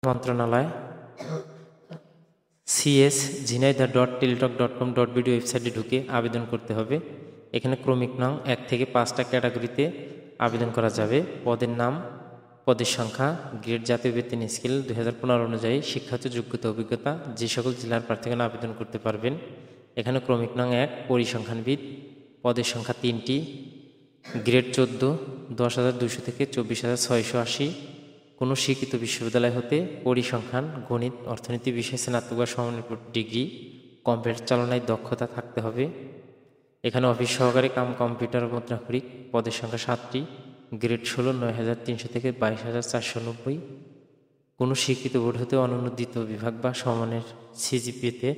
মন্ত্রণালয় cs.jhinaidah.teletalk.com.bd ওয়েবসাইটে ঢুকে আবেদন করতে হবে। এখানে ক্রমিক নং 1 থেকে 5টা ক্যাটাগরিতে আবেদন করা যাবে। পদের নাম, পদের সংখ্যা, গ্রেড, জাতীয় বেতন স্কেল 2015 অনুযায়ী শিক্ষাগত যোগ্যতা, অভিজ্ঞতা, যে সকল জেলার প্রার্থীগণ আবেদন করতে পারবেন। এখানে ক্রমিক নং 1 পরিসংখ্যানবিদ, পদের সংখ্যা 3টি, গ্রেড 14, 10,200 থেকে 24,680। কোনো স্বীকৃত বিশ্ববিদ্যালয় হতে পরিসংখ্যান, গণিত, অর্থনীতি বিষয়ে স্নাতক বা সমমানের ডিগ্রি, কম্পিউটার চালনায় দক্ষতা থাকতে হবে। এখানে অফিস সহকারী কাম কম্পিউটার মুদ্রাক্ষরিক, পদের সংখ্যা 7টি, গ্রেড 16, 9,300 থেকে 22,490। কোনো স্বীকৃত বোর্ড হতে অনুমোদিত বিভাগ বা সমমানের সিজিপিএতে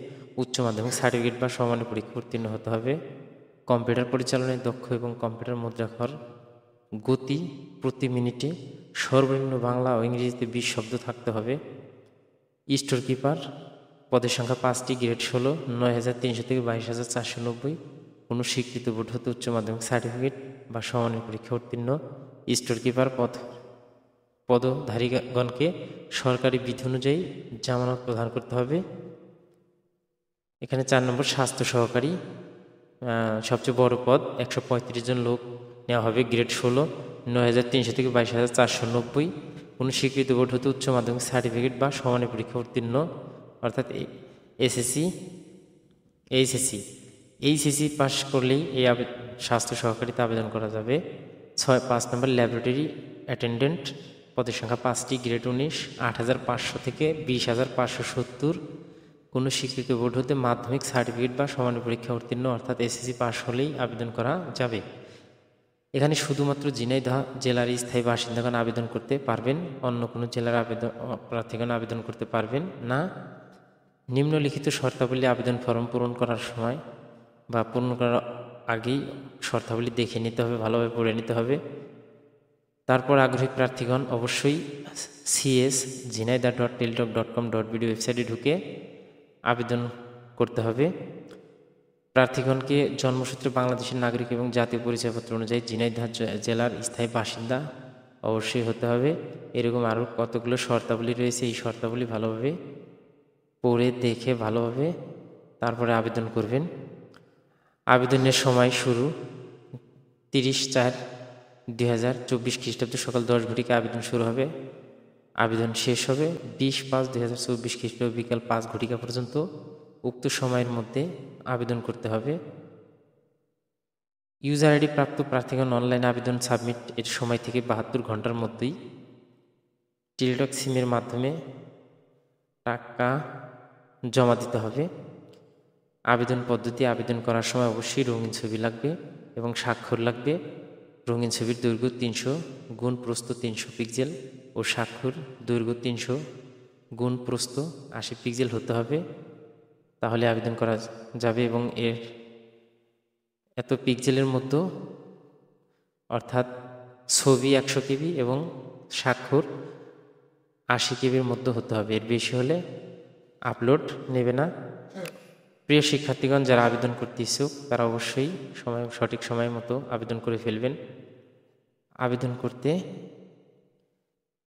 উচ্চ মাধ্যমিক সার্টিফিকেট বা সমমানের পরীক্ষা উত্তীর্ণ হতে হবে। কম্পিউটার পরিচালনায় দক্ষ এবং কম্পিউটার মুদ্রাক্ষর গতি প্রতি মিনিটে সর্বনিম্ন বাংলা ও ইংরেজিতে 20 শব্দ থাকতে হবে। স্টোর কিপার, পদের সংখ্যা 5টি, গ্রেড 16, 9,300 থেকে 22,490। কোনো স্বীকৃত বোর্ড হতে উচ্চ মাধ্যমিক সার্টিফিকেট বা সমমানের পরীক্ষা উত্তীর্ণ। স্টোর কিপার পদধারীগণকে সরকারি বিধি অনুযায়ী জামানত প্রদান করতে হবে। এখানে 4 নম্বর স্বাস্থ্য সহকারী, সবচেয়ে বড় পদ, 135 জন লোক নেওয়া হবে। গ্রেড 16, 9,300 থেকে 22,490। কোনো স্বীকৃত বোর্ড হতে উচ্চ মাধ্যমিক সার্টিফিকেট বা সমমানের পরীক্ষা উত্তীর্ণ, অর্থাৎ এইচএসসি পাস করলেই এই স্বাস্থ্য সহকারীতে আবেদন করা যাবে। 5 নম্বর ল্যাবরেটরি অ্যাটেন্ডেন্ট, পদের সংখ্যা 5টি, গ্রেড 19, 8,500 থেকে 20,570। কোনো স্বীকৃত বোর্ড হতে মাধ্যমিক সার্টিফিকেট বা সমমানের পরীক্ষা উত্তীর্ণ, অর্থাৎ এসএসসি পাস হলেই আবেদন করা যাবে। এখানে শুধুমাত্র ঝিনাইদহ জেলার স্থায়ী বাসিন্দাগণ আবেদন করতে পারবেন, অন্য কোনো জেলার প্রার্থীগণ আবেদন করতে পারবেন না। নিম্নলিখিত শর্তাবলী আবেদন ফর্ম পূরণ করার সময় বা পূরণ করার আগেই শর্তাবলী দেখে নিতে হবে, ভালোভাবে পড়ে নিতে হবে। তারপর আগ্রহী প্রার্থীগণ অবশ্যই cs.jhinaidah.teletalk.com.bd ওয়েবসাইটে ঢুকে আবেদন করতে হবে। প্রার্থীগণকে জন্মসূত্রে বাংলাদেশের নাগরিক এবং জাতীয় পরিচয়পত্র অনুযায়ী ঝিনাইদহ জেলার স্থায়ী বাসিন্দা অবশ্যই হতে হবে। এরকম আরও কতগুলো শর্তাবলী রয়েছে, এই শর্তাবলী ভালোভাবে পড়ে দেখে ভালোভাবে তারপরে আবেদন করবেন। আবেদনের সময় শুরু 30/4/2024 খ্রিস্টাব্দ সকাল 10 ঘটিকায় আবেদন শুরু হবে। আবেদন শেষ হবে 20/5/2024 খ্রিস্টাব্দ বিকাল 5 ঘটিকা পর্যন্ত। উক্ত সময়ের মধ্যে আবেদন করতে হবে। ইউজার আইডি প্রাপ্ত প্রার্থীগণ অনলাইন আবেদন সাবমিট এর সময় থেকে 72 ঘন্টার মধ্যেই টেলিটক সিমের মাধ্যমে টাকা জমা দিতে হবে। আবেদন পদ্ধতি, আবেদন করার সময় অবশ্যই রঙিন ছবি লাগবে এবং স্বাক্ষর লাগবে। রঙিন ছবির দৈর্ঘ্য 300 গুণ প্রস্থ 300 পিক্সেল ও স্বাক্ষর দৈর্ঘ্য 300 গুণ প্রস্থ 80 পিক্সেল হতে হবে, তাহলে আবেদন করা যাবে। এবং এত পিক্সেলের মধ্যে, অর্থাৎ ছবি 100 কেবি এবং স্বাক্ষর 80 কেবির মধ্যে হতে হবে, এর বেশি হলে আপলোড নেবে না। প্রিয় শিক্ষার্থীগণ, যারা আবেদন করতে ইচ্ছুক তারা অবশ্যই সঠিক সময় মতো আবেদন করে ফেলবেন। আবেদন করতে